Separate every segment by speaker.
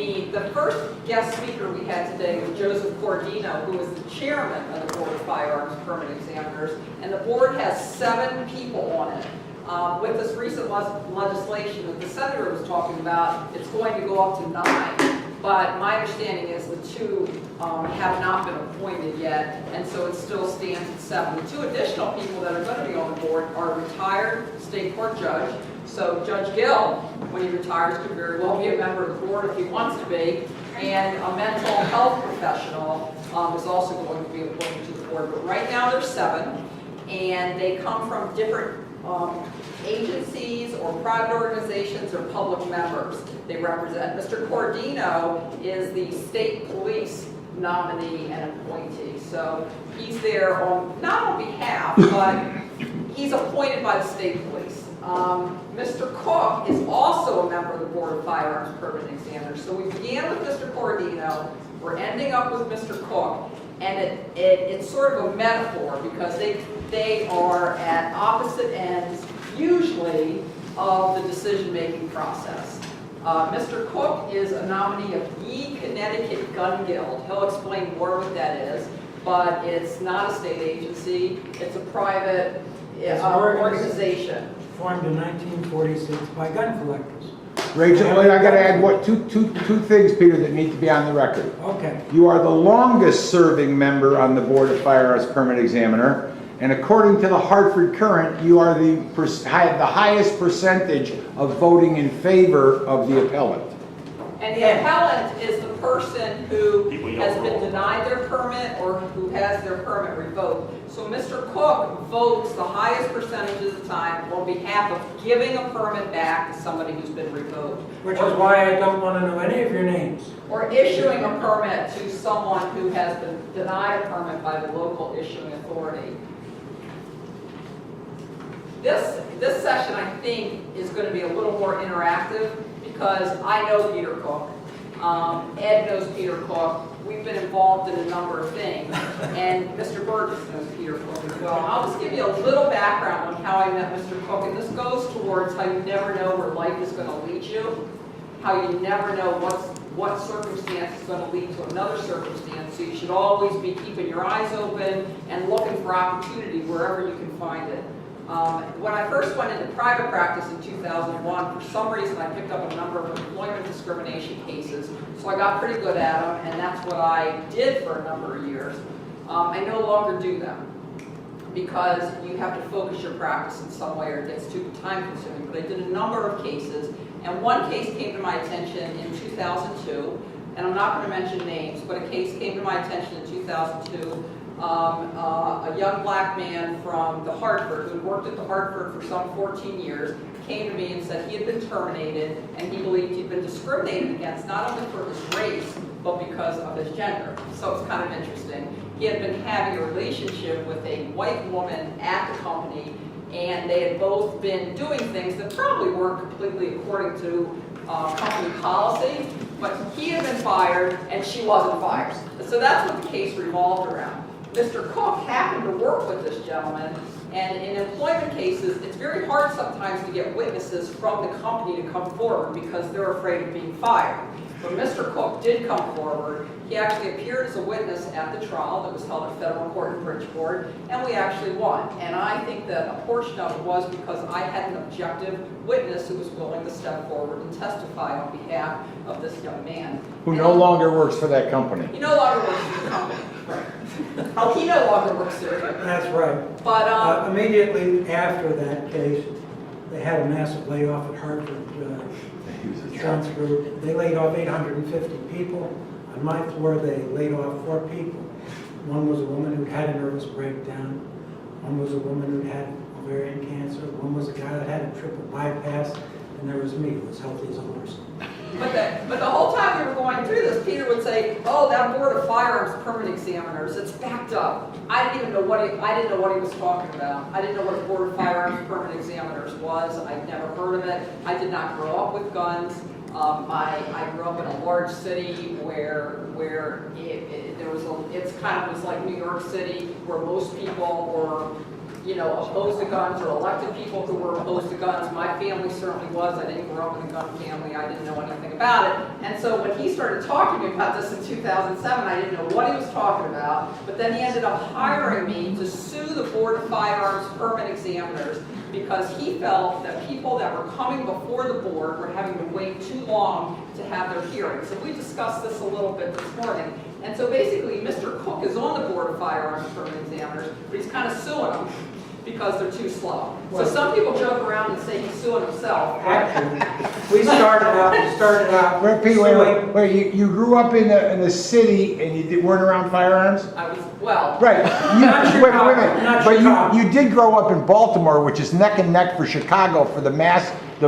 Speaker 1: The first guest speaker we had today was Joseph Cordino, who is the chairman of the Board of Firearms Permit Examiners, and the board has 7 people on it. With this recent legislation that the senator was talking about, it's going to go up to 9. But my understanding is the 2 have not been appointed yet, and so it still stands at 7. The 2 additional people that are going to be on the board are a retired state court judge. So Judge Gill, when he retires, could very well be a member of the board if he wants to be, and a mental health professional is also going to be appointed to the board. But right now there's 7, and they come from different agencies or private organizations or public members they represent. Mr. Cordino is the state police nominee and appointee. So he's there not on behalf, but he's appointed by the state police. Mr. Kuck is also a member of the Board of Firearms Permit Examiners. So we began with Mr. Cordino, we're ending up with Mr. Kuck, and it's sort of a metaphor because they are at opposite ends, usually, of the decision-making process. Mr. Kuck is a nominee of the Connecticut Gun Guild. He'll explain more what that is, but it's not a state agency. It's a private organization.
Speaker 2: Formed in 1946 by gun collectors.
Speaker 3: Rachel, I got to add two things, Peter, that need to be on the record.
Speaker 2: Okay.
Speaker 3: You are the longest serving member on the Board of Firearms Permit Examiner, and according to the Hartford Current, you are the highest percentage of voting in favor of the appellant.
Speaker 1: And the appellant is the person who has been denied their permit or who has their permit revoked. So Mr. Kuck votes the highest percentage of the time on behalf of giving a permit back to somebody who's been revoked.
Speaker 2: Which is why I don't want to know any of your names.
Speaker 1: Or issuing a permit to someone who has been denied a permit by the local issuing authority. This session, I think, is going to be a little more interactive because I know Peter Kuck. Ed knows Peter Kuck. We've been involved in a number of things. And Mr. Burgess knows Peter Kuck as well. I'll just give you a little background on how I met Mr. Kuck. And this goes towards how you never know where life is going to lead you, how you never know what circumstance is going to lead to another circumstance. So you should always be keeping your eyes open and looking for opportunity wherever you can find it. When I first went into private practice in 2001, for some reason I picked up a number of employment discrimination cases, so I got pretty good at them, and that's what I did for a number of years. I no longer do them because you have to focus your practice in some way or it gets too time consuming, but I did a number of cases, and one case came to my attention in 2002, and I'm not going to mention names, but a case came to my attention in 2002. A young black man from the Hartford, who had worked at the Hartford for some 14 years, came to me and said he had been terminated and he believed he'd been discriminated against not only for his race, but because of his gender. So it's kind of interesting. He had been having a relationship with a white woman at the company, and they had both been doing things that probably weren't completely according to company policy, but he had been fired and she wasn't fired. So that's what the case revolved around. Mr. Kuck happened to work with this gentleman, and in employment cases, it's very hard sometimes to get witnesses from the company to come forward because they're afraid of being fired. But Mr. Kuck did come forward. He actually appeared as a witness at the trial that was held at federal court in Bridgeport, and we actually won. And I think that a portion of it was because I had an objective witness who was willing to step forward and testify on behalf of this young man.
Speaker 3: Who no longer works for that company.
Speaker 1: He no longer works for the company. Right. Oh, he no longer works there.
Speaker 2: That's right.
Speaker 1: But
Speaker 2: immediately after that case, they had a massive layoff at Hartford Insurance Group. They laid off 850 people. On my floor, they laid off 4 people. One was a woman who had a nervous breakdown. One was a woman who had ovarian cancer. One was a guy that had a triple bypass. And there was me, who was healthy as a horse.
Speaker 1: But the whole time we were going through this, Peter would say, "Oh, that Board of Firearms Permit Examiners, it's backed up." I didn't know what he was talking about. I didn't know what a Board of Firearms Permit Examiners was. I'd never heard of it. I did not grow up with guns. I grew up in a large city where it's kind of was like New York City, where most people were opposed to guns or elected people who were opposed to guns. My family certainly was. I didn't grow up in a gun family. I didn't know anything about it. And so when he started talking to me about this in 2007, I didn't know what he was talking about. But then he ended up hiring me to sue the Board of Firearms permit examiners because he felt that people that were coming before the board were having to wait too long to have their hearings. So we discussed this a little bit this morning. And so basically, Mr. Kuck is on the Board of Firearms permit examiners, but he's kind of suing them because they're too slow. So some people joke around and say he's suing himself.
Speaker 2: Actually, we started out.
Speaker 3: Wait, you grew up in the city and you weren't around firearms?
Speaker 1: I was, well,
Speaker 3: Right.
Speaker 2: Not
Speaker 3: Wait a minute.
Speaker 2: Not
Speaker 3: But
Speaker 2: Chicago.
Speaker 3: you did grow up in Baltimore, which is neck and neck for Chicago for the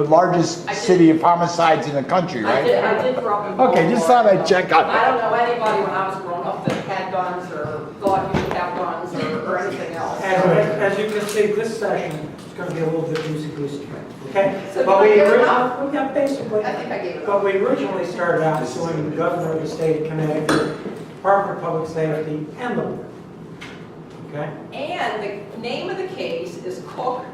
Speaker 3: largest
Speaker 1: I did.
Speaker 3: city of homicides in the country, right?
Speaker 1: I did grow up in Baltimore.
Speaker 3: Okay, just thought I'd check on
Speaker 1: I
Speaker 3: that.
Speaker 1: don't know anybody when I was growing up that had guns or thought you should have guns or anything else.
Speaker 2: As you can see, this session is going to be a little bit loosey-goosey, okay?
Speaker 1: So
Speaker 2: But
Speaker 1: did I
Speaker 2: we
Speaker 1: give it
Speaker 2: originally, we got basically,
Speaker 1: I think I gave it
Speaker 2: but
Speaker 1: up.
Speaker 2: we originally started out suing the governor of the state of Connecticut, Department of Public Safety, and the board, okay?
Speaker 1: And the name of the case is Kuck,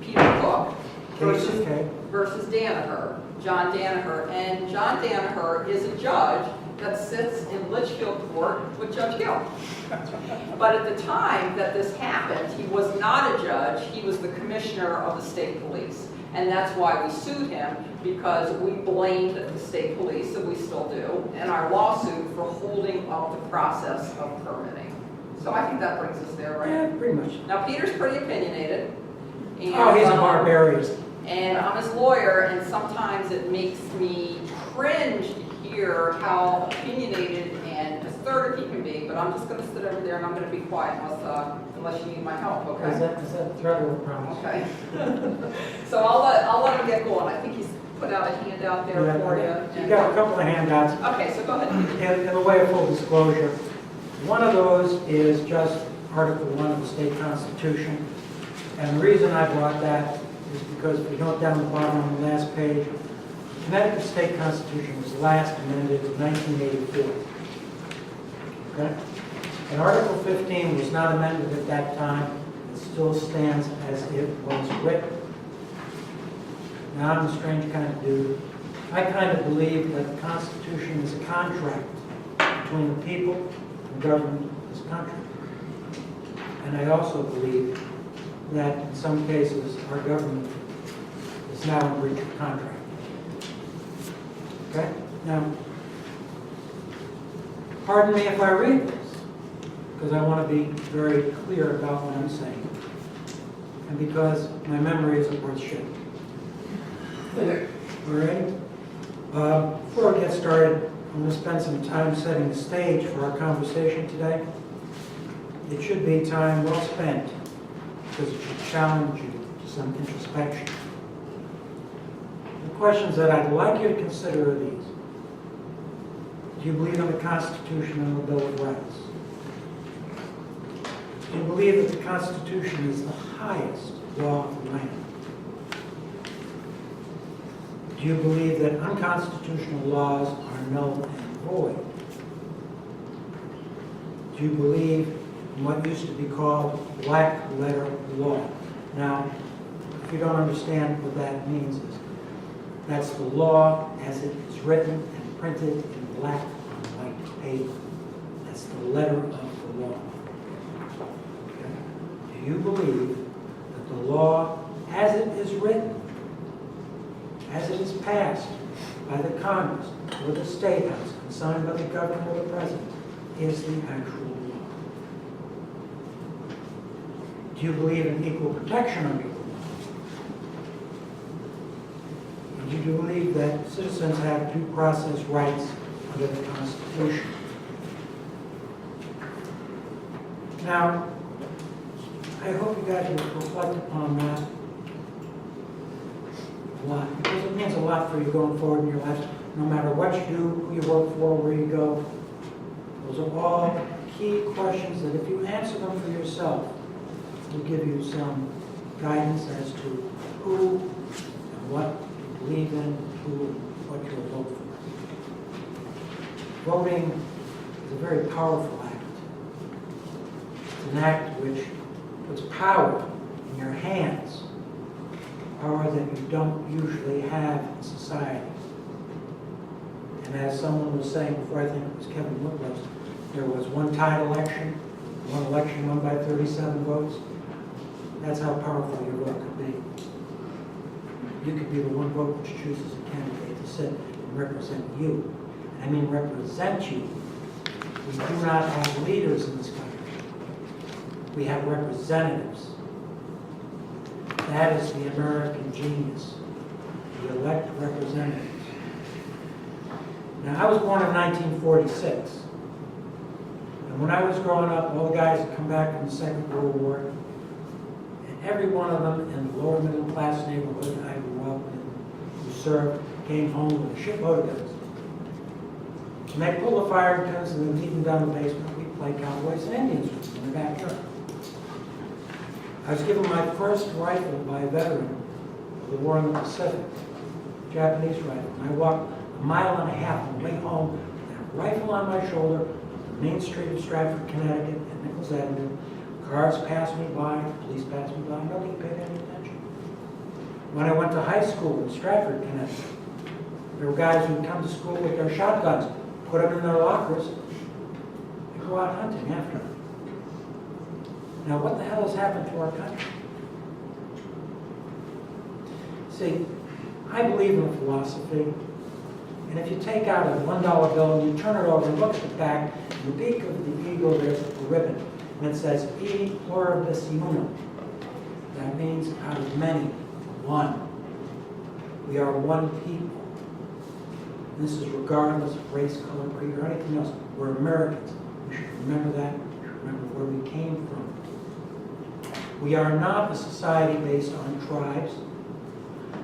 Speaker 1: Peter Kuck,
Speaker 2: Case is okay.
Speaker 1: versus Danaher, John Danaher. And John Danaher is a judge that sits in Litchfield Court with Judge Gill. But at the time that this happened, he was not a judge, he was the commissioner of the state police. And that's why we sued him, because we blamed the state police, and we still do, in our lawsuit for holding up the process of permitting. So I think that brings us there, right?
Speaker 2: Yeah, pretty much.
Speaker 1: Now, Peter's pretty opinionated. And,
Speaker 2: Oh, he's a barbarian.
Speaker 1: And I'm his lawyer, and sometimes it makes me cringe to hear how opinionated and assertive he can be, but I'm just gonna sit over there and I'm gonna be quiet unless you need my help, okay?
Speaker 2: Is that a threat or a promise?
Speaker 1: Okay. So I'll let him get going. I think he's put out a handout there for you.
Speaker 2: You got a couple of handouts.
Speaker 1: Okay, so go ahead.
Speaker 2: In the way of full disclosure, one of those is just Article 1 of the state constitution. And the reason I brought that is because if you go down the bottom on the last page, the Connecticut state constitution was last amended in 1984. Okay? And Article 15 was not amended at that time. It still stands as it was written. Now, I'm a strange kind of dude. I kind of believe that the Constitution is a contract between the people and government of this country. And I also believe that in some cases, our government is now in breach of contract. Okay? Now, pardon me if I read this, because I want to be very clear about what I'm saying, and because my memory isn't worth shit. All right? Before we get started, I'm going to spend some time setting the stage for our conversation today. It should be time well spent, because it should challenge you to some introspection. The questions that I'd like you to consider are these. Do you believe in the Constitution and the Bill of Rights? Do you believe that the Constitution is the highest law of the land? Do you believe that unconstitutional laws are null and void? Do you believe in what used to be called black letter law? Now, if you don't understand what that means, is that's the law as it is written and printed in black on white paper. That's the letter of the law. Okay? Do you believe that the law as it is written, as it is passed by the Congress or the State House and signed by the governor or the president, is the actual law? Do you believe in equal protection under the law? Do you believe that citizens have due process rights under the Constitution? Now, I hope you guys will reflect upon that a lot, because it means a lot for you going forward in your life, no matter what you do, who you work for, where you go. Those are all key questions that if you answer them for yourself, will give you some guidance as to who and what you believe in, who, what you'll vote for. Voting is a very powerful act. It's an act which puts power your hands, power that you don't usually have in society. And as someone was saying before, I think it was Kevin Woodruff, there was one tied election, one election won by 37 votes. That's how powerful your vote could be. You could be the one vote which chooses a candidate to sit and represent you. I mean represent you. We do not have leaders in this country. We have representatives. That is the American genius. We elect representatives. Now, I was born in 1946. And when I was growing up, all the guys had come back from the Second World War. And every one of them in the lower middle class neighborhood I grew up in, who served, came home with a shitload of guns. And they pulled the fire guns and then beat them down the basement. We'd play cowboys and Indians with them in the backyard. I was given my first rifle by a veteran of the war in the Pacific, Japanese rifle. And I walked a mile and a half on the way home with a rifle on my shoulder, on the main street of Stratford, Connecticut, and Nichols Avenue. Cars passed me by, police passed me by, nobody paid any attention. When I went to high school in Stratford, Connecticut, there were guys who'd come to school with their shotguns, put them in their lockers, and go out hunting after them. Now, what the hell has happened to our country? See, I believe in philosophy, and if you take out a $1 bill and you turn it over and look at the back, in the beak of the eagle, there's a ribbon, and it says, E pluribus unum. That means out of many, one. We are one people. This is regardless of race, color, creed, or anything else. We're Americans. We should remember that. We should remember where we came from. We are not a society based on tribes.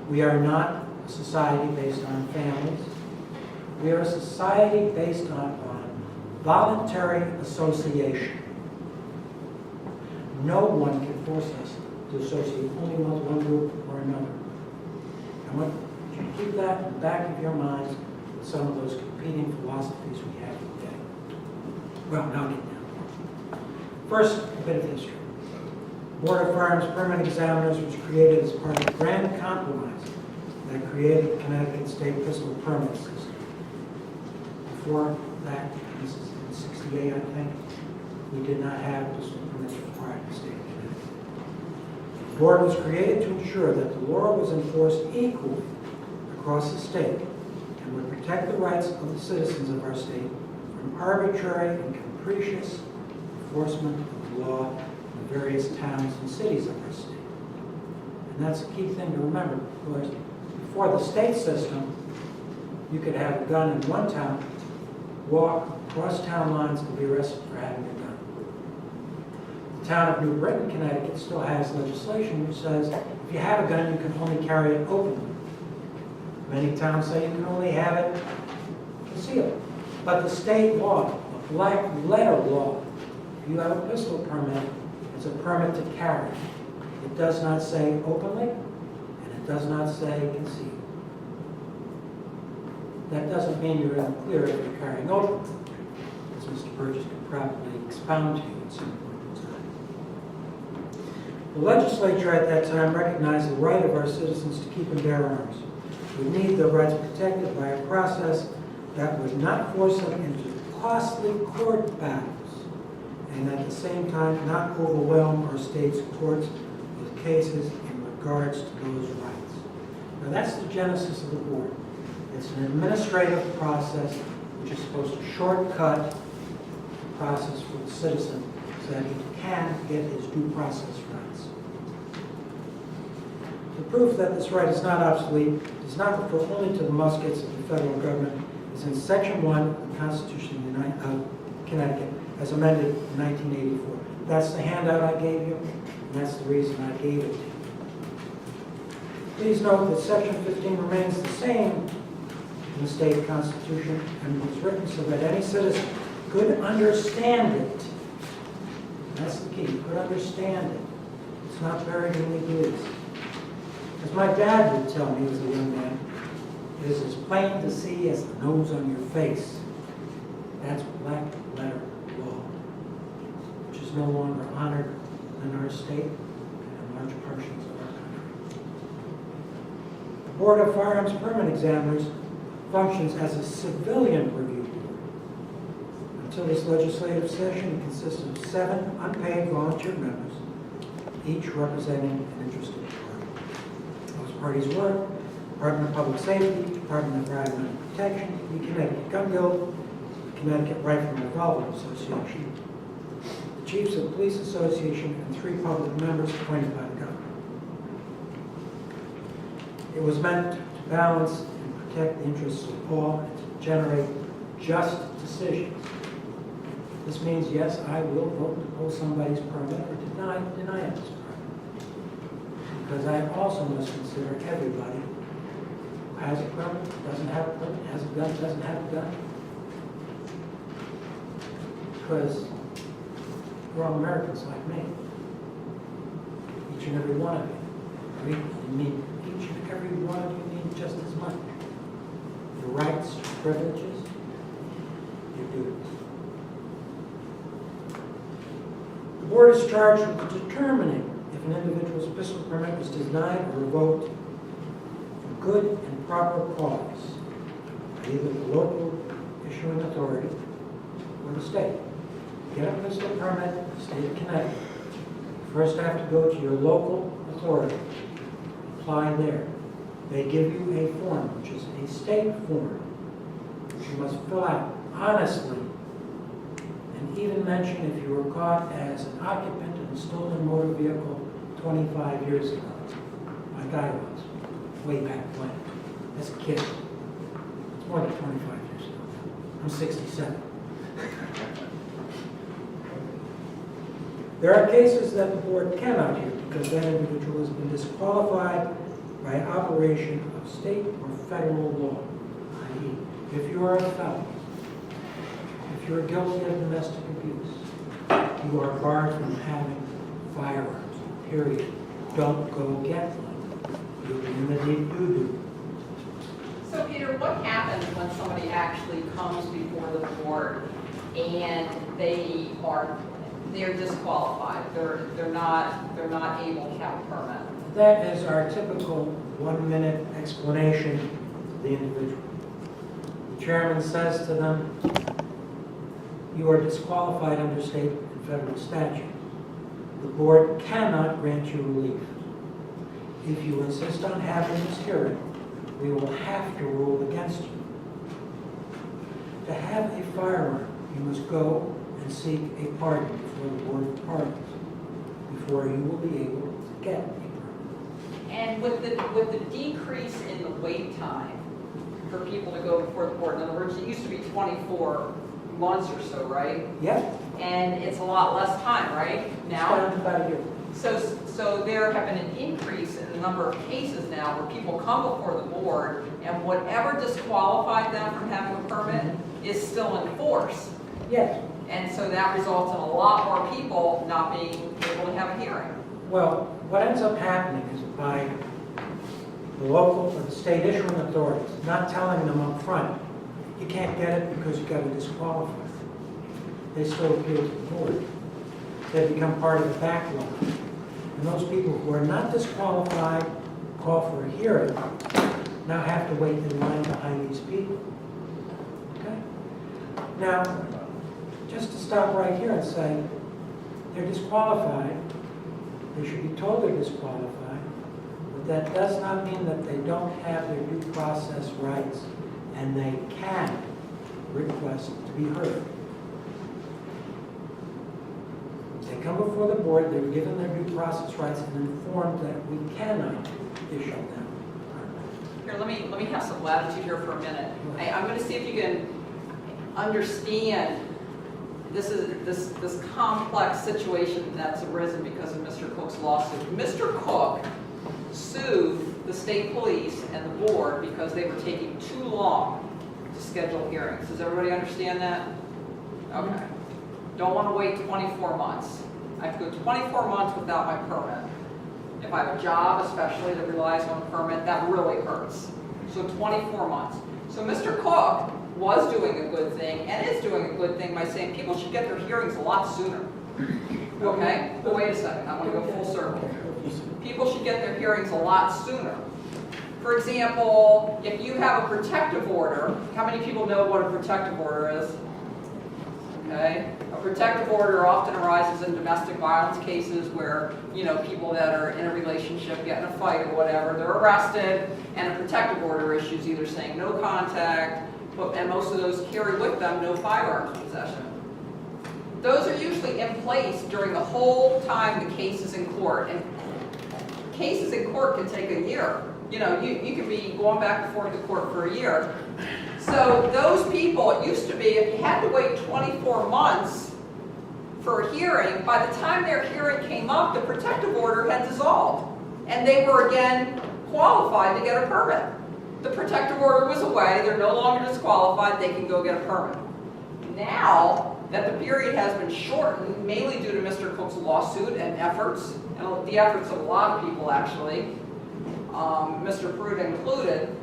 Speaker 2: We are not a society based on families. We are a society based on voluntary association. No one can force us to associate only with one group or another. I want you to keep that in the back of your minds with some of those competing philosophies we have today. Well, now get down. First, a bit of history. Board of Firearms Permanent Examiners was created as part of the Grand Compromise that created the Connecticut State Pistol Permit System. Before that, this is in '68, I think, we did not have pistol permits required in the state of Connecticut. The board was created to ensure that the law was enforced equally across the state and would protect the rights of the citizens of our state from arbitrary and capricious enforcement of the law in the various towns and cities of our state. And that's a key thing to remember, because before the state system, you could have a gun in one town, walk across town lines, and be arrested for having a gun. The town of New Britain, Connecticut, still has legislation which says if you have a gun, you can only carry it openly. Many towns say you can only have it concealed. But the state law, the black letter law, if you have a pistol permit, it's a permit to carry. It does not say openly, and it does not say concealed. That doesn't mean you're in the clear if you're carrying openly, as Mr. Burgess could probably expound to you at some point in time. The legislature at that time recognized the right of our citizens to keep and bear arms. We need their rights protected by a process that would not force them into costly court battles, and at the same time not overwhelm our state's courts with cases in regards to those rights. Now that's the genesis of the board. It's an administrative process which is supposed to shortcut the process for the citizen so that he can get his due process rights. The proof that this right is not obsolete does not refer only to the muskets of the federal government. It's in Section 1 of the Constitution of Connecticut, as amended in 1984. That's the handout I gave you, and that's the reason I gave it to you. Please note that Section 15 remains the same in the state constitution and was written so that any citizen could understand it. That's the key, could understand it. It's not buried in legalese. As my dad would tell me as a young man, it is as plain to see as the nose on your face. That's black letter law, which is no longer honored in our state and large portions of our country. The Board of Firearms Permit Examiners functions as a civilian review board. Until this legislative session, it consists of 7 unpaid volunteer members, each representing an interested party. Those parties were Department of Public Safety, Department of Environmental Protection, the Connecticut Gun Guild, the Connecticut Rifle and Revolver Association, the Chiefs of Police Association, and 3 public members appointed by the governor. It was meant to balance and protect the interests of all and to generate just decisions. This means, yes, I will vote to pull somebody's permit or deny this permit. Because I also must consider everybody who has a permit, doesn't have a permit, has a gun, doesn't have a gun. Because we're all Americans like me. Each and every one of you. I mean, each and every one of you mean just as much. Your rights, your privileges, your duties. The board is charged with determining if an individual's pistol permit was denied or revoked for good and proper cause by either the local issuing authority or the state. Get a pistol permit in the state of Connecticut. You first have to go to your local authority, apply there. They give you a form, which is a state form, which you must fill out honestly, and even mention if you were caught as an occupant in a stolen motor vehicle 25 years ago, like I was, way back when, as a kid. It's more than 25 years ago. I'm 67. There are cases that the board cannot hear because that individual has been disqualified by operation of state or federal law, i.e., if you are a felon, if you're guilty of domestic abuse, you are barred from having firearms, period. Don't go get one. You're in the do-do.
Speaker 1: So Peter, what happens when somebody actually comes before the board and they're disqualified? They're not able to have a permit.
Speaker 2: That is our typical 1-minute explanation to the individual. The chairman says to them, you are disqualified under state and federal statute. The board cannot grant you relief. If you insist on having this hearing, we will have to rule against you. To have a firearm, you must go and seek a pardon before the Board of Pardons before you will be able to get a permit.
Speaker 1: And with the decrease in the wait time for people to go before the board, in other words, it used to be 24 months or so, right?
Speaker 2: Yep.
Speaker 1: And it's a lot less time, right?
Speaker 2: It's
Speaker 1: Now,
Speaker 2: down to about a year.
Speaker 1: so there have been an increase in the number of cases now where people come before the board and whatever disqualified them from having a permit is still in force.
Speaker 2: Yes.
Speaker 1: And so that results in a lot more people not being able to have a hearing.
Speaker 2: Well, what ends up happening is by the local or the state issuing authorities not telling them up front, you can't get it because you got to disqualify. They still appeal to the board. They become part of the backlog. And those people who are not disqualified, call for a hearing, now have to wait in line behind these people. Okay? Now, just to stop right here and say, they're disqualified, they should be told they're disqualified, but that does not mean that they don't have their due process rights and they can request to be heard. They come before the board, they're given their due process rights and informed that we cannot issue them.
Speaker 1: Here, let me have some latitude here for a minute. I'm going to see if you can understand this complex situation that's arisen because of Mr. Kuck's lawsuit. Mr. Kuck sued the state police and the board because they were taking too long to schedule hearings. Does everybody understand that? Okay. Don't want to wait 24 months. I have to go 24 months without my permit. If I have a job, especially that relies on a permit, that really hurts. So 24 months. So Mr. Kuck was doing a good thing and is doing a good thing by saying people should get their hearings a lot sooner. Okay? But wait a second, I want to go full circle. people should get their hearings a lot sooner. For example, if you have a protective order, how many people know what a protective order is? Okay, a protective order often arises in domestic violence cases where, you know, people that are in a relationship get in a fight or whatever, they're arrested, and a protective order issues either saying no contact, and most of those carry with them no firearms possession. Those are usually in place during the whole time the case is in court, and cases in court can take a year. You know, you can be going back and forth to court for a year. So those people, it used to be, if you had to wait 24 months for a hearing, by the time their hearing came up, the protective order had dissolved, and they were again qualified to get a permit. The protective order was away, they're no longer disqualified, they can go get a permit. Now that the period has been shortened, mainly due to Mr. Cook's lawsuit and efforts, and the efforts of a lot of people actually, Mr. Peruta included.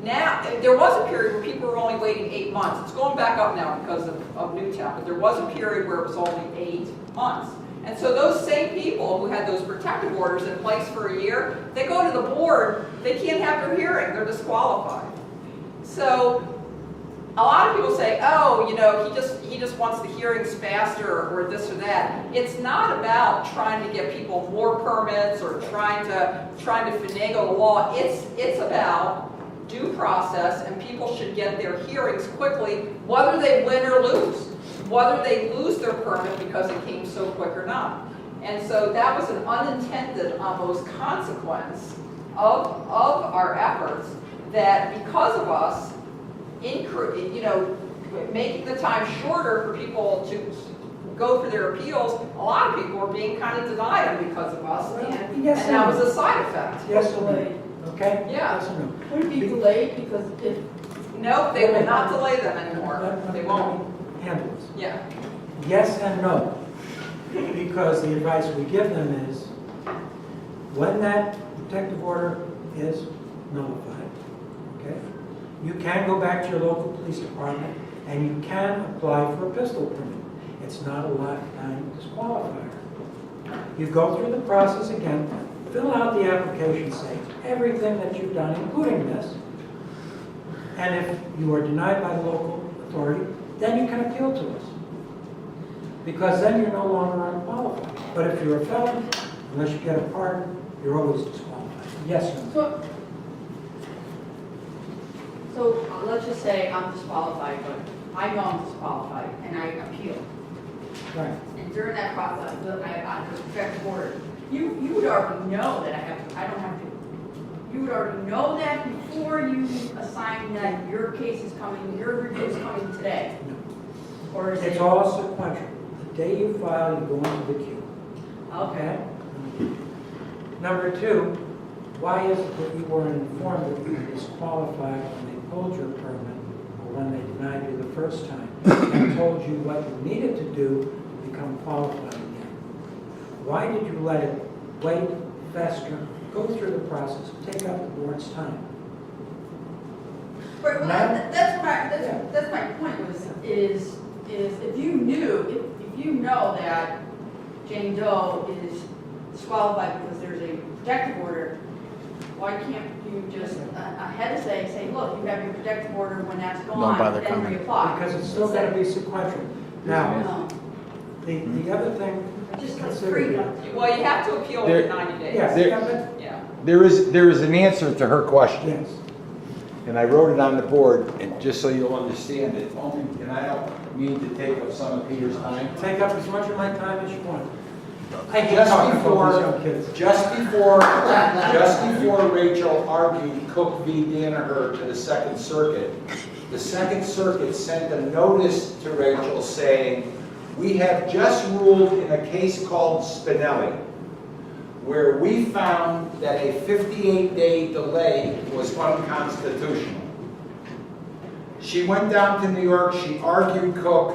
Speaker 1: Now, there was a period where people were only waiting 8 months. It's going back up now because of Newtown, but there was a period where it was only 8 months. And so those same people who had those protective orders in place for a year, they go to the board, they can't have their hearing, they're disqualified. So a lot of people say, oh, you know, he just wants the hearings faster or this or that. It's not about trying to get people more permits or trying to finagle the law. It's about due process, and people should get their hearings quickly, whether they win or lose, whether they lose their permit because it came so quick or not. And so that was an unintended almost consequence of our efforts, that because of us, you know, making the time shorter for people to go for their appeals, a lot of people were being kind of denied them because of us, and that was a side effect.
Speaker 2: Yes or no? Okay?
Speaker 1: Yeah.
Speaker 2: Yes or no?
Speaker 4: Would it be delayed because if...
Speaker 1: No, they will not delay them anymore. They won't.
Speaker 2: Handle this.
Speaker 1: Yeah.
Speaker 2: Yes and no. Because the advice we give them is, when that protective order is nullified, okay, you can go back to your local police department and you can apply for a pistol permit. It's not a lifetime disqualifier. You go through the process again, fill out the application, say everything that you've done, including this, and if you are denied by the local authority, then you can appeal to us. Because then you're no longer unqualified. But if you're a felon, unless you get a pardon, you're always disqualified. Yes, sir.
Speaker 4: So let's just say I'm disqualified, but I know I'm disqualified and I appeal.
Speaker 2: Right.
Speaker 4: And during that process, I just protective order. You would already know that I don't have to. You would already know that before you assign that your case is coming, your review is coming today.
Speaker 2: No.
Speaker 4: Or is
Speaker 2: It's
Speaker 4: it?
Speaker 2: all sequential. The day you file, you go into the queue.
Speaker 4: Okay.
Speaker 2: Number two, why is it that you were informed that you were disqualified when they pulled your permit or when they denied you the first time and told you what you needed to do to become qualified again? Why did you let it wait, fester, go through the process, take up the board's time?
Speaker 4: Right, well,
Speaker 2: Now-
Speaker 4: that's my point is if you knew, if you know that Jane Doe is disqualified because there's a protective order, why can't you just ahead of say, look, you have your protective order, when that's gone,
Speaker 5: bother
Speaker 4: then
Speaker 5: coming.
Speaker 4: reapply?
Speaker 2: Because it's still got to be sequential. Now,
Speaker 4: No,
Speaker 2: the other thing to
Speaker 4: just like
Speaker 2: consider.
Speaker 4: freedom.
Speaker 1: Well, you have to appeal
Speaker 3: There-
Speaker 1: within 90 days.
Speaker 2: Yes,
Speaker 3: There-
Speaker 2: yeah, but,
Speaker 1: Yeah.
Speaker 3: There is an answer to her question,
Speaker 2: yes.
Speaker 3: and I wrote it on the board, and just so you'll understand it, only, and I don't mean to take up some of Peter's time.
Speaker 2: Take up as much of my time as you want. I hate
Speaker 3: Just
Speaker 2: talking about these young
Speaker 3: before,
Speaker 2: kids.
Speaker 3: just before Rachel argued Kuck v. Danaher to the Second Circuit sent a notice to Rachel saying, we have just ruled in a case called Spinelli, where we found that a 58-day delay was unconstitutional. She went down to New York, she argued Kuck,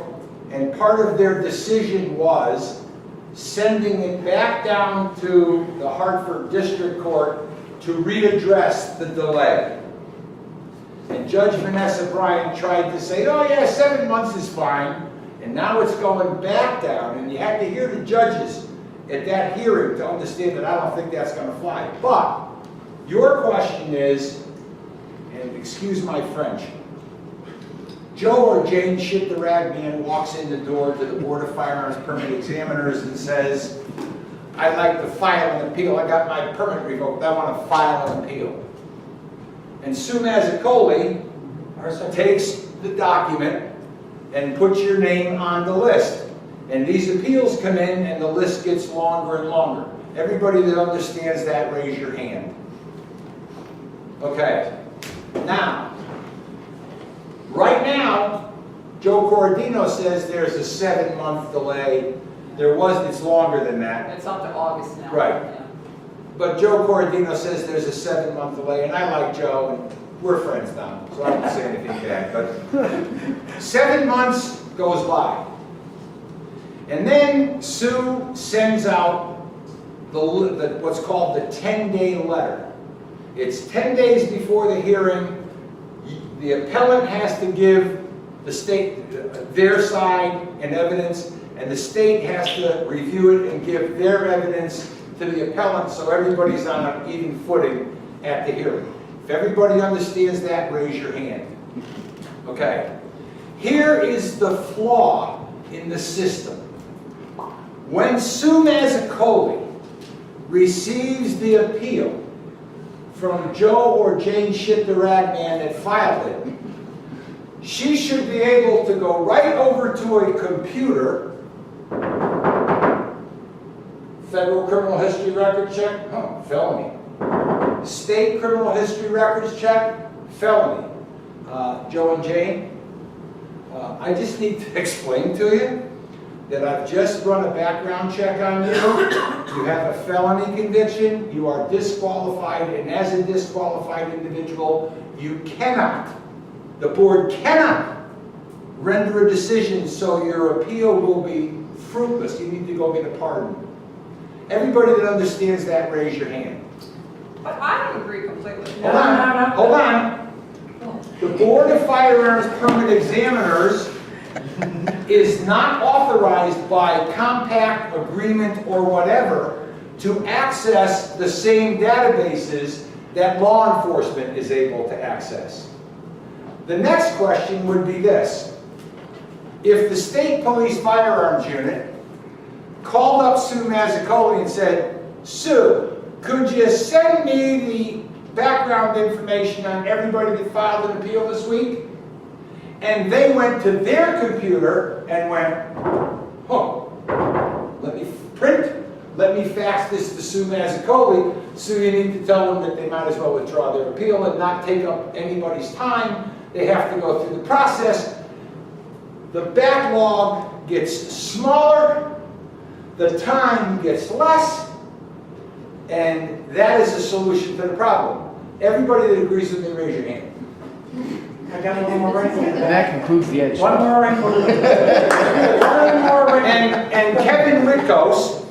Speaker 3: and part of their decision was sending it back down to the Hartford District Court to readdress the delay. And Judge Vanessa Bryant tried to say, oh yeah, 7 months is fine. And now it's going back down, and you have to hear the judges. at that hearing to understand that I don't think that's gonna fly. But your question is, and excuse my French, Joe or Jane shit the rag man walks in the door to the Board of Firearms Permit Examiners and says, I'd like to file an appeal. I got my permit revoked. I want to file an appeal. And Sue Mazzacoli takes the document and puts your name on the list. And these appeals come in and the list gets longer and longer. Everybody that understands that, raise your hand. Okay. Now, right now, Joe Corradino says there's a 7-month delay. It's longer than that.
Speaker 1: It's up to August now.
Speaker 3: Right.
Speaker 1: Yeah.
Speaker 3: But Joe Corradino says there's a 7-month delay, and I like Joe, and we're friends now, so I don't say anything bad. But 7 months goes by. And then Sue sends out what's called the 10-day letter. It's 10 days before the hearing. The appellant has to give the state their side and evidence, and the state has to review it and give their evidence to the appellant, so everybody's on an even footing at the hearing. If everybody understands that, raise your hand. Okay. Here is the flaw in the system. When Sue Mazzacoli receives the appeal from Joe or Jane Shit the Rag Man that filed it, she should be able to go right over to a computer. Federal criminal history record check, oh, felony. State criminal history records check, felony. Joe and Jane, I just need to explain to you that I've just run a background check on you. You have a felony conviction, you are disqualified, and as a disqualified individual, you cannot, the board cannot render a decision, so your appeal will be fruitless. You need to go get a pardon. Everybody that understands that, raise your hand.
Speaker 1: But I don't agree completely.
Speaker 3: Hold on, hold on. The Board of Firearms Permit Examiners is not authorized by compact, agreement, or whatever to access the same databases that law enforcement is able to access. The next question would be this. If the State Police Firearms Unit called up Sue Mazzacoli and said, Sue, could you send me the background information on everybody that filed an appeal this week? And they went to their computer and went, oh, let me print, let me fax this to Sue Mazzacoli. Sue, you need to tell them that they might as well withdraw their appeal and not take up anybody's time. They have to go through the process. The backlog gets smaller, the time gets less, and that is a solution to the problem. Everybody that agrees with me, raise your hand.
Speaker 2: I got one more wrinkle.
Speaker 5: And that concludes the edge.
Speaker 2: One more wrinkle. One more wrinkle.
Speaker 3: And Kevin Ritkos,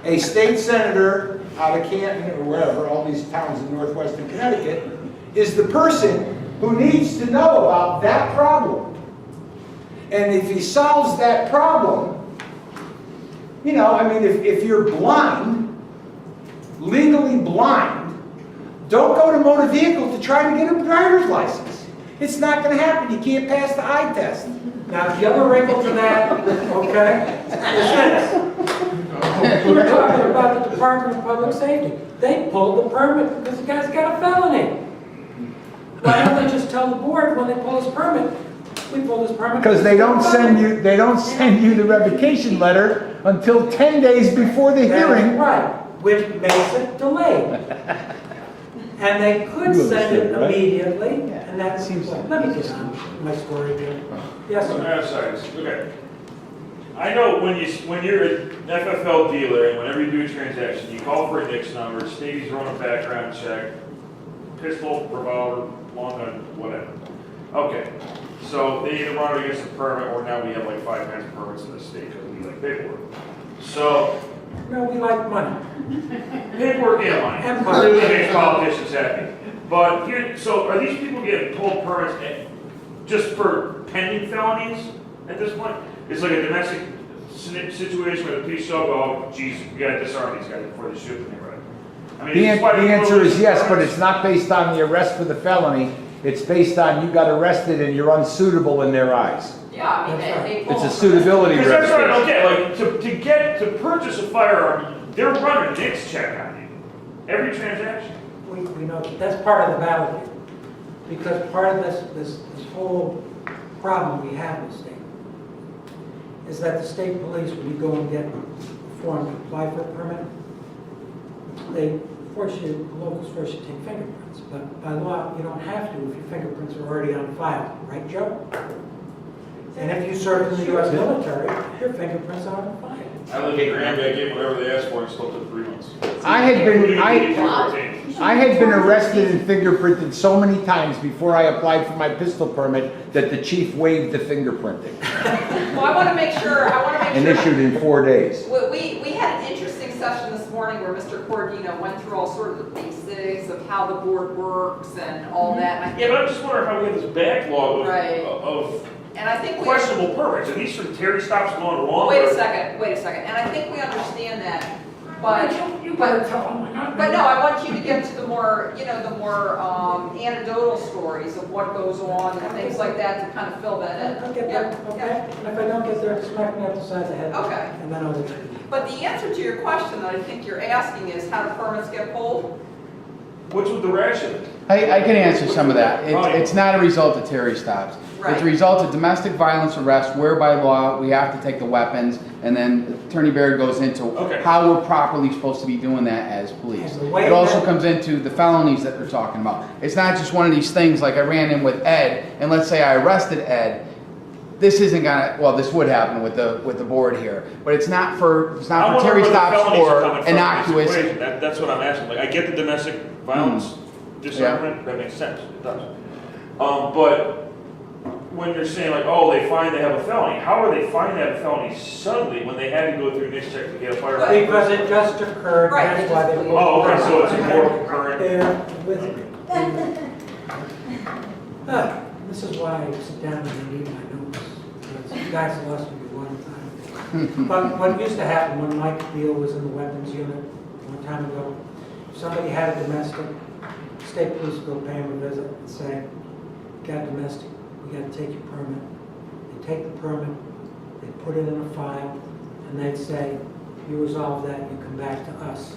Speaker 3: a state senator out of Canton or wherever, all these towns in Northwestern Connecticut, is the person who needs to know about that problem. And if he solves that problem, you know, I mean, if you're blind, legally blind, don't go to motor vehicle to try to get a driver's license. It's not going to happen. You can't pass the eye test.
Speaker 2: Now, the other wrinkle to that, okay, is this. We were talking about the Department of Public Safety. They pulled the permit because the guy's got a felony. Why don't they just tell the board when they pull his permit, we pulled his permit?
Speaker 3: Because they don't send you the revocation letter until 10 days before the hearing.
Speaker 2: Right, which makes it delayed. And they could send it immediately, and that seems like, let me just, my story again. Yes, sir.
Speaker 6: I'm sorry, okay. I know when you're an FFL dealer and whenever you do a transaction, you call for a NICS number, State's running a background check, pistol, revolver, long gun, whatever. Okay, so they either run it against a permit or now we have like 5 kinds of permits in the state because we like paperwork. So,
Speaker 2: no, we like money.
Speaker 6: paperwork and money.
Speaker 2: And money.
Speaker 6: It makes politicians happy. But here, so are these people getting pulled permits just for pending felonies at this point? It's like a domestic situation where the police show up, oh, geez, we gotta disarm these guys before they shoot them, right? I mean,
Speaker 3: The
Speaker 6: this is why we
Speaker 3: answer
Speaker 6: close
Speaker 3: is yes, but
Speaker 6: firearms.
Speaker 3: it's not based on the arrest for the felony. It's based on you got arrested and you're unsuitable in their eyes.
Speaker 1: Yeah, I mean, they
Speaker 3: It's a
Speaker 1: pull-
Speaker 3: suitability
Speaker 6: Because that's what I don't
Speaker 3: revocation.
Speaker 6: get, like, to purchase a firearm, they're running a NICS check on you, every transaction.
Speaker 2: We know, that's part of the battle here. Because part of this whole problem we have in the state is that the state police, when you go and get a form to apply for a permit, they force you, the locals force you to take fingerprints. But by law, you don't have to if your fingerprints are already on file, right, Joe? And if you served in the U.S. military, your fingerprints are on file.
Speaker 6: I live in Granby, I gave them whatever they asked for, and still took 3 months.
Speaker 3: I had been arrested and fingerprinted so many times before I applied for my pistol permit that the chief waived the fingerprinting
Speaker 1: Well, I want to make sure,
Speaker 3: and issued in 4 days.
Speaker 1: We had an interesting session this morning where Mr. Cordino went through all sort of the basics of how the board works and all that. And I
Speaker 6: Yeah, but I'm just wondering how we have this backlog
Speaker 1: Right.
Speaker 6: of
Speaker 1: And I think we.
Speaker 6: questionable permits, and these from Terry stops going wrong.
Speaker 1: Wait a second, and I think we understand that, but,
Speaker 2: You better tell them.
Speaker 1: but no, I want you to get to the more, the more anecdotal stories of what goes on and things like that to kind of fill that in.
Speaker 2: I'll get there, okay? And if I don't get there, smack me up the side of the head.
Speaker 1: Okay.
Speaker 2: And then I'll let you.
Speaker 1: But the answer to your question that I think you're asking is how do permits get pulled?
Speaker 6: What's with the ration?
Speaker 5: I can answer some of that. It's not a result of Terry stops.
Speaker 1: Right.
Speaker 5: It's a result of domestic violence arrest where by law we have to take the weapons, and then Attorney Baird goes into
Speaker 6: Okay.
Speaker 5: how we're properly supposed to be doing that as police.
Speaker 2: And the way
Speaker 5: It also
Speaker 2: that-
Speaker 5: comes into the felonies that they're talking about. It's not just one of these things like I ran in with Ed, and let's say I arrested Ed. This isn't gonna, well, this would happen with the board here, but it's not for
Speaker 6: I wonder
Speaker 5: Terry
Speaker 6: where the
Speaker 5: stops
Speaker 6: felonies are
Speaker 5: or
Speaker 6: coming from in this
Speaker 5: innocuous.
Speaker 6: equation. That's what I'm asking. Like, I get the domestic violence disarmament, that makes sense, it does. But when you're saying like, oh, they find they have a felony, how are they finding that felony suddenly when they had to go through NICS check to get a firearm?
Speaker 2: Because it just occurred,
Speaker 1: Right,
Speaker 2: that's
Speaker 1: it
Speaker 2: why
Speaker 1: just-
Speaker 2: they.
Speaker 6: Oh, okay, so it's more concurrent.
Speaker 2: There with me. This is why I sit down and read my notes. Because you guys lost me one time. But what used to happen when Mike Beal was in the weapons unit one time ago, if somebody had a domestic, state police go pay him a visit and say, got domestic, we gotta take your permit. They take the permit, they put it in a file, and they'd say, you resolve that, you come back to us.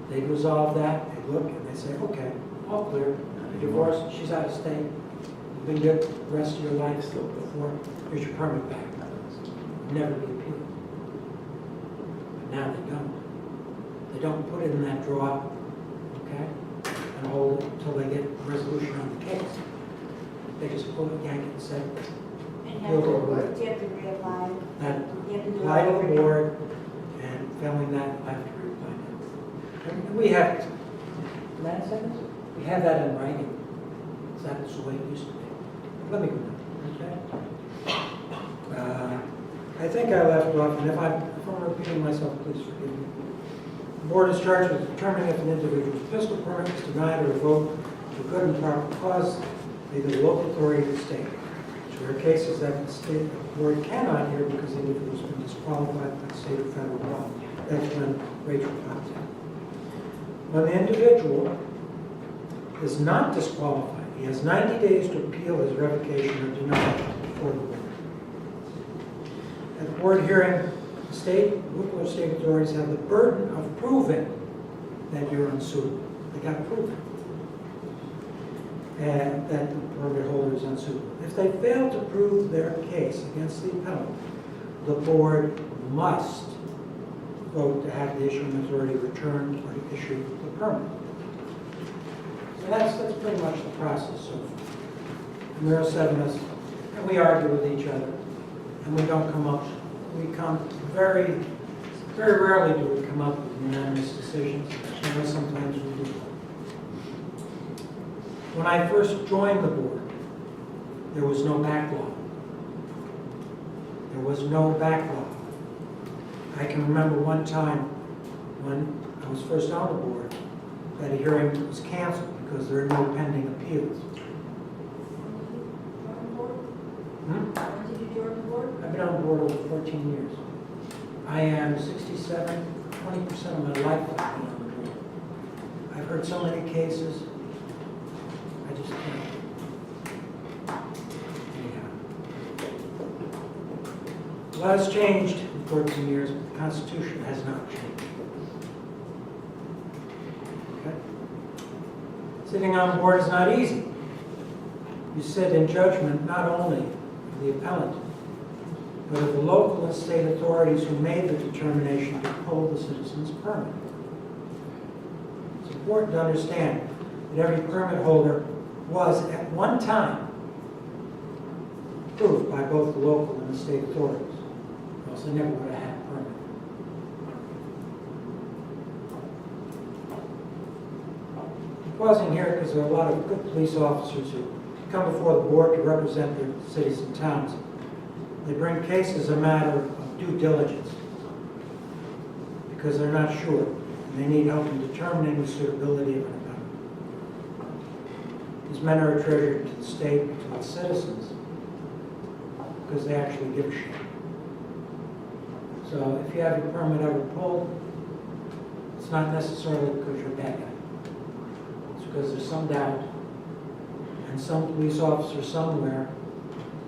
Speaker 2: They resolve that, they look, and they say, okay, all clear, you're divorced, she's out of state, you've been good the rest of your life still before, here's your permit back. Never be appealed. But now they don't. They don't put it in that drawer, okay, and hold it until they get a resolution on the case. They just pull it, yank it, and say,
Speaker 7: And you have to reapply.
Speaker 2: that
Speaker 7: You have to do
Speaker 2: apply
Speaker 7: it
Speaker 2: to
Speaker 7: over
Speaker 2: the
Speaker 7: again.
Speaker 2: board, and failing that, I have to reapply it. And we have, may I say this? We have that in writing. That's the way it used to be. Let me go now, okay? I think I left off, and if I'm repeating myself, please forgive me. The board is charged with determining if an individual's pistol permit is denied or revoked for good and proper cause, either the local authority or the state. There are cases that the state board cannot hear because the individual has been disqualified by the state or federal law. That's when Rachel comes in. When the individual is not disqualified, he has 90 days to appeal his revocation or denial before the board. At the board hearing, the state, local or state authorities have the burden of proving that you're unsuitable. They got to prove it. And that the permit holder is unsuitable. If they fail to prove their case against the appellant, the board must vote to have the issuing authority return or to issue the permit. So that's pretty much the process so far. And there are 7 of us, and we argue with each other, and we don't come up, we come very, very rarely do we come up with unanimous decisions, although sometimes we do. When I first joined the board, there was no backlog. There was no backlog. I can remember one time when I was first on the board that a hearing was canceled because there are no pending appeals.
Speaker 7: When did you join the board?
Speaker 2: I've been on board over 14 years. I am 67, 20% of my life I've been on the board. I've heard so many cases, I just can't. Anyhow. A lot has changed in 14 years, but the Constitution has not changed. Okay? Sitting on board is not easy. You sit in judgment not only of the appellant, but of the local and state authorities who made the determination to pull the citizen's permit. It's important to understand that every permit holder was at one time approved by both the local and the state authorities, or else they never would have had a permit. I'm pausing here because there are a lot of good police officers who come before the board to represent their cities and towns. They bring cases a matter of due diligence because they're not sure and they need help in determining the suitability of an appellant. These men are a treasure to the state and to its citizens because they actually give a shit. So if you have your permit ever pulled, it's not necessarily because you're a bad guy. It's because there's some doubt and some police officer somewhere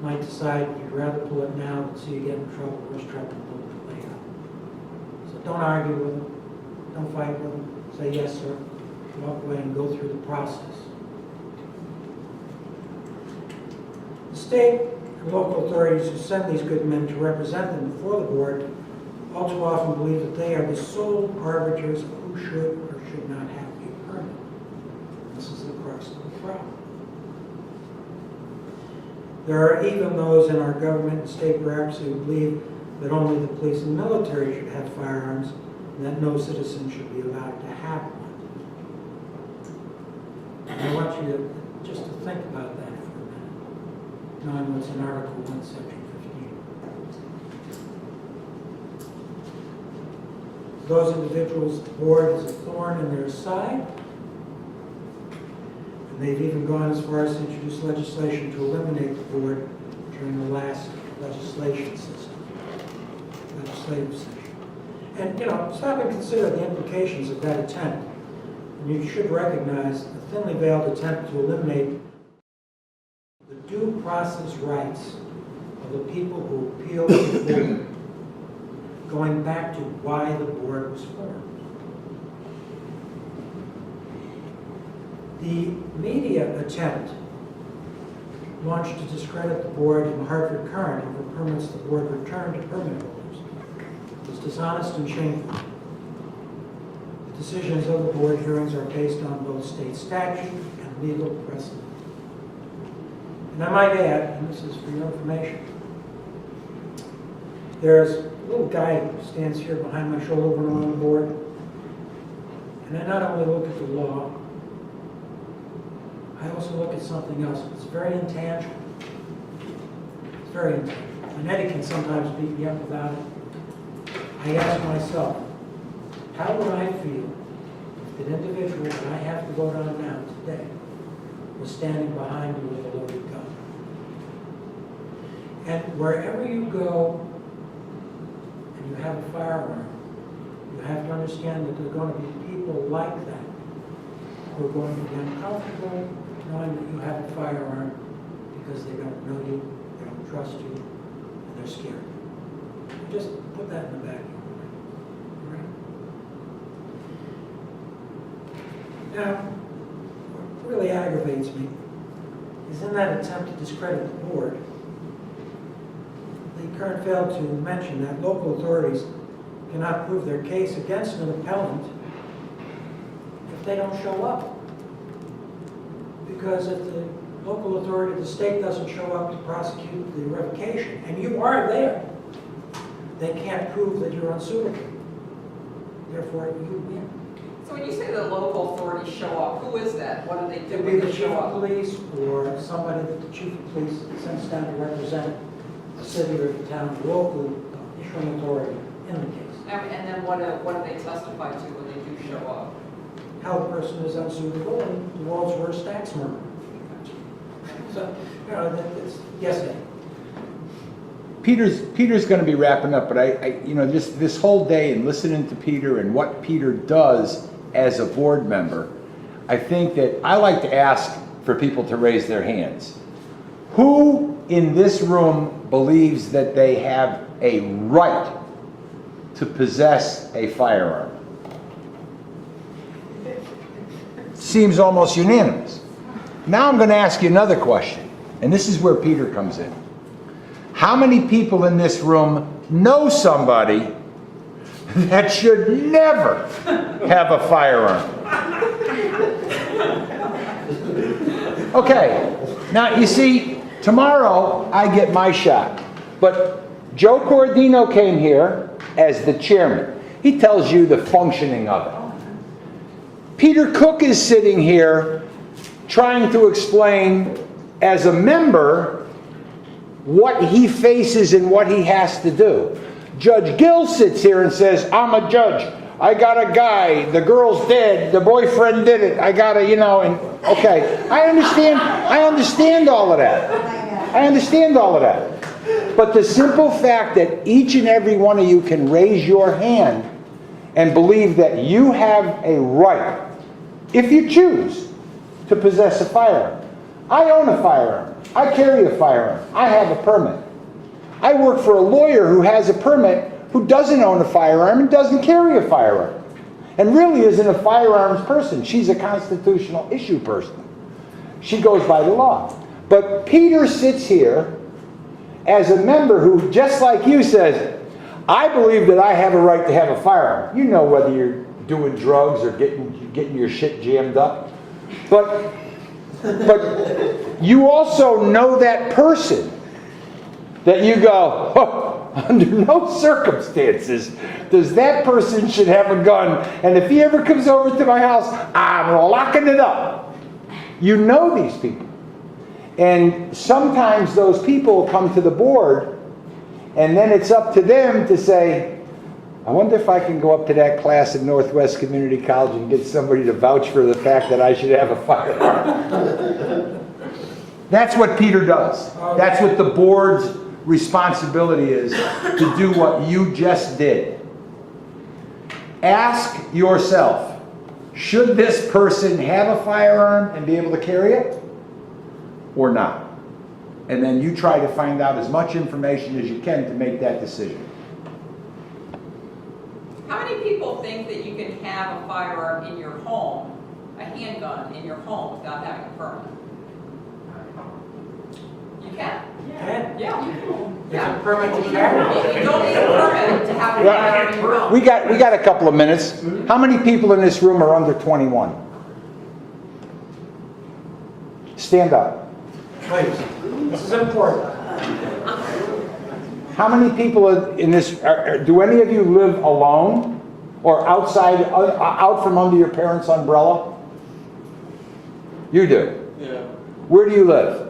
Speaker 2: might decide you'd rather pull it now than see you get in trouble, worse trouble, and pull it later. So don't argue with them, don't fight with them, say yes sir, walk away and go through the process. The state and local authorities who send these good men to represent them before the board all too often believe that they are the sole arbiters of who should or should not have a permit. This is the crux of the problem. There are even those in our government and state perhaps who believe that only the police and military should have firearms and that no citizen should be allowed to have one. And I want you to just to think about that for a minute, knowing what's in Article 1, Section 15. Those individuals, the board is a thorn in their side. They've even gone as far as to introduce legislation to eliminate the board during the last legislative session. And, stop and consider the implications of that attempt. And you should recognize the thinly veiled attempt to eliminate the due process rights of the people who appeal to the board, going back to why the board was formed. The media attempt launched to discredit the board in the Hartford Current over permits the board returned to permit holders was dishonest and shameful. The decisions of the board hearings are based on both state statute and legal precedent. And I might add, and this is for your information, there's a little guy who stands here behind my shoulder when I'm on the board, and I not only look at the law, I also look at something else. It's very intangible. It's very intangible. And Eddie can sometimes beat me up without it. I ask myself, how would I feel if an individual that I have to vote on now today was standing behind you with a loaded gun? And wherever you go and you have a firearm, you have to understand that there are going to be people like that who are going to be uncomfortable knowing that you have a firearm because they don't know you, they don't trust you, and they're scared. Just put that in the back of your mind. All right? Now, what really aggravates me is in that attempt to discredit the board, the current failed to mention that local authorities cannot prove their case against an appellant if they don't show up. Because if the local authority of the state doesn't show up to prosecute the revocation, and you are there, they can't prove that you're unsuitable. Therefore, you win.
Speaker 1: So when you say the local authorities show up, who is that? What do they
Speaker 2: It
Speaker 1: do
Speaker 2: could be
Speaker 1: when
Speaker 2: the
Speaker 1: they
Speaker 2: chief
Speaker 1: show
Speaker 2: of
Speaker 1: up?
Speaker 2: police or somebody that the chief of police sends down to represent the city or the town, the local issuing authority in the case.
Speaker 1: And then what do they testify to when they do show up?
Speaker 2: How the person is unsuitable and the world's worst tax murder. So, it's yes, Eddie.
Speaker 3: Peter's going to be wrapping up, but I you know, just this whole day and listening to Peter and what Peter does as a board member, I think that I like to ask for people to raise their hands. Who in this room believes that they have a right to possess a firearm? Seems almost unanimous. Now I'm going to ask you another question, and this is where Peter comes in. How many people in this room know somebody that should never have a firearm? Okay, now you see, tomorrow I get my shot, but Joe Cordino came here as the chairman. He tells you the functioning of it. Peter Kuck is sitting here trying to explain as a member what he faces and what he has to do. Judge Gill sits here and says, I'm a judge. I got a guy, the girl's dead, the boyfriend did it, I gotta, you know, and okay. I understand all of that. I understand all of that. But the simple fact that each and every one of you can raise your hand and believe that you have a right, if you choose, to possess a firearm. I own a firearm. I carry a firearm. I have a permit. I work for a lawyer who has a permit, who doesn't own a firearm and doesn't carry a firearm, and really isn't a firearms person. She's a constitutional issue person. She goes by the law. But Peter sits here as a member who, just like you, says, I believe that I have a right to have a firearm. You know whether you're doing drugs or getting your shit jammed up. But you also know that person that you go, oh, under no circumstances does that person should have a gun, and if he ever comes over to my house, I'm locking it up. You know these people. And sometimes those people come to the board, and then it's up to them to say, I wonder if I can go up to that class at Northwest Community College and get somebody to vouch for the fact that I should have a firearm. That's what Peter does. That's what the board's responsibility is, to do what you just did. Ask yourself, should this person have a firearm and be able to carry it or not? And then you try to find out as much information as you can to make that decision.
Speaker 1: How many people think that you can have a firearm in your home, a handgun in your home, without having a permit? You can? Yeah.
Speaker 2: It's a permit to carry.
Speaker 1: You don't need a permit to have a firearm in your home.
Speaker 3: We got a couple of minutes. How many people in this room are under 21? Stand up.
Speaker 2: Please, this is important.
Speaker 3: How many people in this, do any of you live alone or outside, out from under your parents' umbrella? You do?
Speaker 8: Yeah.
Speaker 3: Where do you live?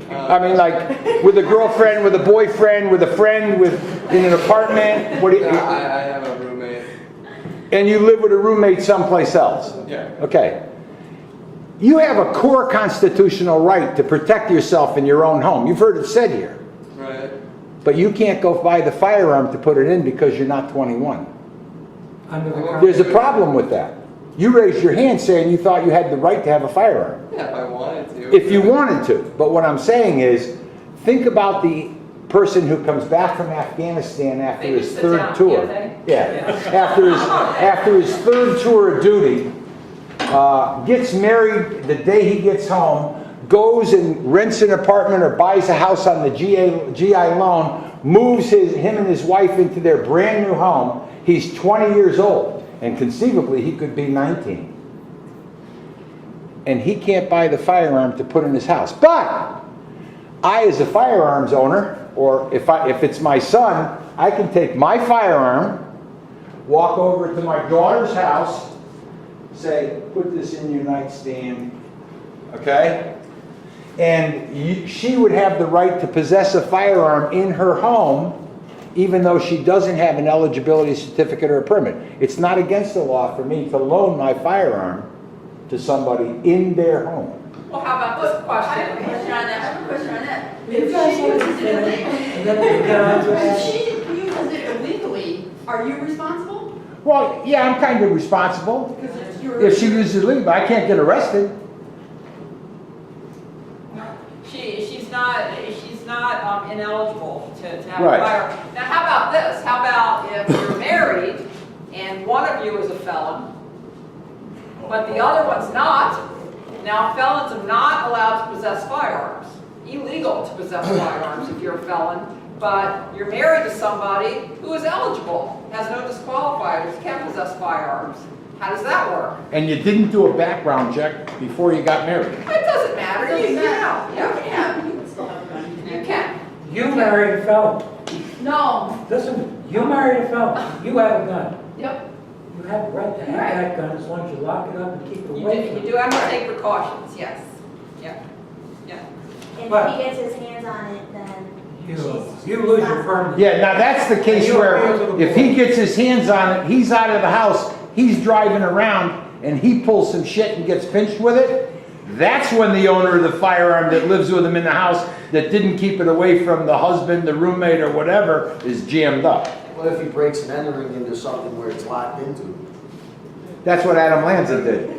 Speaker 3: I mean, like, with a girlfriend, with a boyfriend, with a friend, in an apartment? What do you?
Speaker 8: I have a roommate.
Speaker 3: And you live with a roommate someplace else?
Speaker 8: Yeah.
Speaker 3: Okay. You have a core constitutional right to protect yourself in your own home. You've heard it said here.
Speaker 8: Right.
Speaker 3: But you can't go buy the firearm to put it in because you're not 21.
Speaker 2: Under the
Speaker 3: There's a problem with that. You raised your hand saying you thought you had the right to have a firearm.
Speaker 8: Yeah, if I wanted to.
Speaker 3: If you wanted to. But what I'm saying is, think about the person who comes back from Afghanistan after
Speaker 1: Maybe
Speaker 3: his
Speaker 1: sit
Speaker 3: third
Speaker 1: down,
Speaker 3: tour.
Speaker 1: yeah,
Speaker 3: After his third tour of duty, gets married the day he gets home, goes and rents an apartment or buys a house on the GI loan, moves him and his wife into their brand new home. He's 20 years old, and conceivably he could be 19. And he can't buy the firearm to put in his house. But I, as a firearms owner, or if it's my son, I can take my firearm, walk over to my daughter's house, say, put this in your nightstand, okay? And she would have the right to possess a firearm in her home, even though she doesn't have an eligibility certificate or a permit. It's not against the law for me to loan my firearm to somebody in their home.
Speaker 1: Well, how about this
Speaker 4: I have a
Speaker 1: question?
Speaker 4: question on that. I have a question on that.
Speaker 7: You
Speaker 4: If
Speaker 7: guys
Speaker 4: she
Speaker 7: have
Speaker 4: uses
Speaker 7: to
Speaker 4: it,
Speaker 2: And then we get on to
Speaker 4: If
Speaker 2: that.
Speaker 4: she uses it illegally, are you responsible?
Speaker 3: Well, yeah, I'm kind of responsible
Speaker 4: Because it's your.
Speaker 3: if she uses it legally, but I can't get arrested.
Speaker 1: She's not ineligible to have
Speaker 3: Right.
Speaker 1: a firearm. Now, how about this? How about if you're married and one of you is a felon, but the other one's not? Now, felons are not allowed to possess firearms. Illegal to possess firearms if you're a felon, but you're married to somebody who is eligible, has no disqualifiers, can possess firearms. How does that work?
Speaker 3: And you didn't do a background check before you got married.
Speaker 1: It doesn't matter.
Speaker 4: It doesn't
Speaker 1: You know.
Speaker 4: matter.
Speaker 1: Yeah,
Speaker 4: You can still have a gun.
Speaker 1: you can.
Speaker 2: You married a felon.
Speaker 4: No.
Speaker 2: Listen, you married a felon. You have a gun.
Speaker 4: Yep.
Speaker 2: You have the right to have that gun as long as you lock it up and keep it
Speaker 1: You
Speaker 2: away
Speaker 1: do,
Speaker 2: from
Speaker 1: you do have to take precautions, yes. Yeah, yeah.
Speaker 7: And
Speaker 2: But-
Speaker 7: if he gets his hands on it, then
Speaker 2: You lose your permit.
Speaker 3: Yeah, now that's the case where if he gets his hands on it, he's out of the house, he's driving around, and he pulls some shit and gets pinched with it, that's when the owner of the firearm that lives with him in the house that didn't keep it away from the husband, the roommate, or whatever, is jammed up.
Speaker 9: What if he breaks and entering into something where it's locked into?
Speaker 3: That's what Adam Lanza did.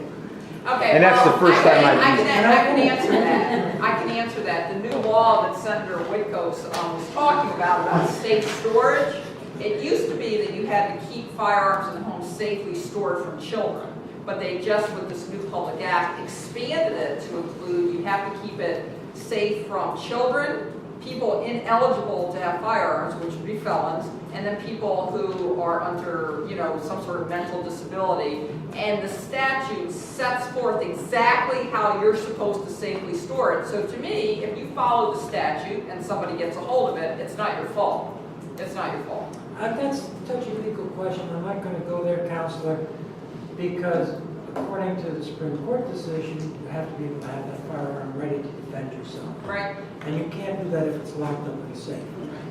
Speaker 1: Okay,
Speaker 3: And that's the
Speaker 1: well,
Speaker 3: first time I've
Speaker 1: I
Speaker 3: used
Speaker 1: can answer that. I can answer that. The new law that Senator Whitkos was talking about safe storage, it used to be that you had to keep firearms in the home safely stored from children. But they just, with this new public act, expanded it to include you have to keep it safe from children, people ineligible to have firearms, which would be felons, and then people who are under, some sort of mental disability. And the statute sets forth exactly how you're supposed to safely store it. So to me, if you follow the statute and somebody gets a hold of it, it's not your fault. It's not your fault.
Speaker 2: That's a touchy legal question. I'm not going to go there, Counselor, because according to the Supreme Court decision, you have to be able to have that firearm ready to defend yourself.
Speaker 1: Right?
Speaker 2: And you can't do that if it's locked up in a safe,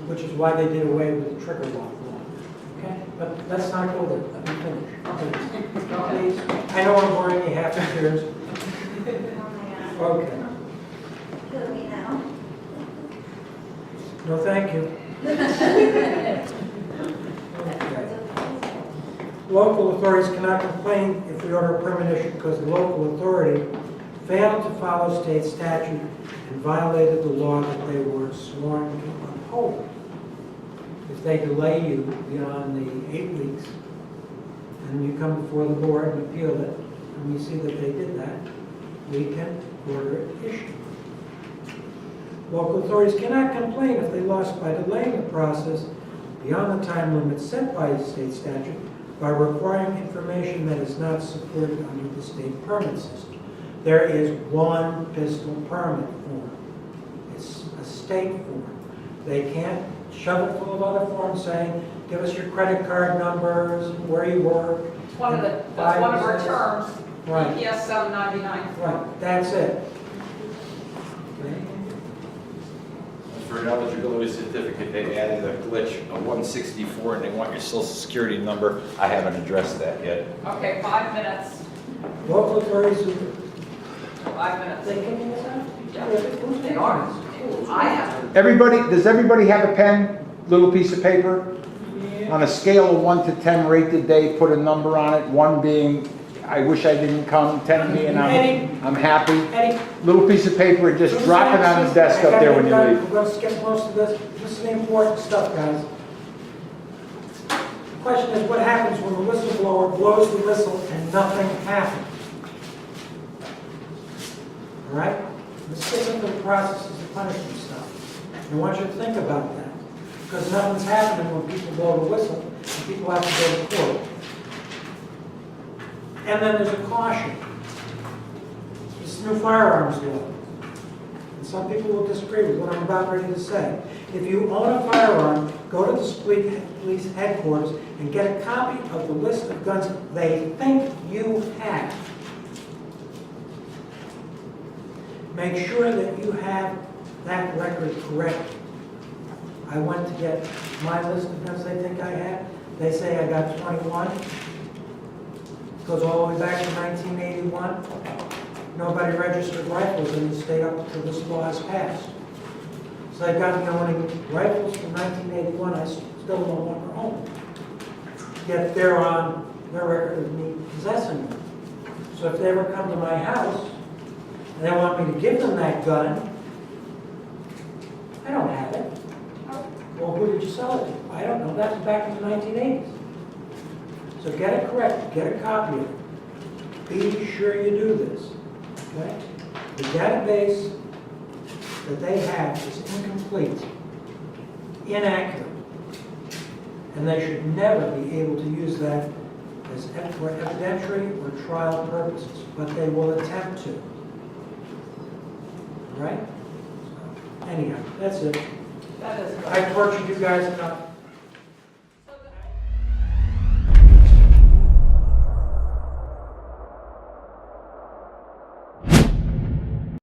Speaker 2: which is why they did away with the trigger lock law. Okay? But let's not go there. Let me finish. Please. I know I'm boring you half the years.
Speaker 7: oh my god,
Speaker 2: Okay.
Speaker 7: kill me now.
Speaker 2: No, thank you. Okay. Local authorities cannot complain if we order a permit issued because the local authority failed to follow state statute and violated the law that they were sworn to uphold. If they delay you beyond the 8 weeks, and you come before the board and appeal it, and we see that they did that, we can order it issued. Local authorities cannot complain if they lost by delaying the process beyond the time limit set by the state statute by requiring information that is not supported under the state permit system. There is one pistol permit form. It's a state form. They can't shove it full of other forms saying, give us your credit card numbers, where you work.
Speaker 1: It's that's one of our terms,
Speaker 2: Right.
Speaker 1: EPS 799.
Speaker 2: Right, that's it. Okay.
Speaker 10: For an eligibility certificate, they added a glitch, a 164, and they want your social security number. I haven't addressed that yet.
Speaker 1: Okay, 5 minutes.
Speaker 2: Local authorities,
Speaker 1: 5 minutes.
Speaker 2: they can use that?
Speaker 1: Yeah, they are. I am.
Speaker 3: Does everybody have a pen, little piece of paper? On a scale of 1 to 10, rate the day, put a number on it, 1 being, I wish I didn't come, 10 being, I'm happy.
Speaker 2: Eddie?
Speaker 3: Little piece of paper, and just drop it on the desk up there when you leave.
Speaker 2: We're going to skip most of this. This is the important stuff, guys. The question is, what happens when the whistleblower blows the whistle and nothing happens? All right? The skipping of the process is the punishment stuff. I want you to think about that. Because nothing's happening when people blow the whistle and people have to go to court. And then there's a caution. This new firearms law. And some people will disagree with what I'm about ready to say. If you own a firearm, go to the police headquarters and get a copy of the list of guns they think you have. Make sure that you have that record correct. I went to get my list of guns they think I have. They say I got 21. Goes all the way back to 1981. Nobody registered rifles in the state up until this law is passed. So I got me owning rifles from 1981, I still no longer own them. Yet they're on their record of me possessing them. So if they ever come to my house and they want me to give them that gun, I don't have it. Well, who did you sell it to? I don't know, that's back in the 1980s. So get it correct, get a copy of it. Be sure you do this, okay? The database that they have is incomplete, inaccurate, and they should never be able to use that for evidentiary or trial purposes, but they will attempt to. All right? Anyhow, that's it.
Speaker 1: That is.
Speaker 2: I tortured you guys enough.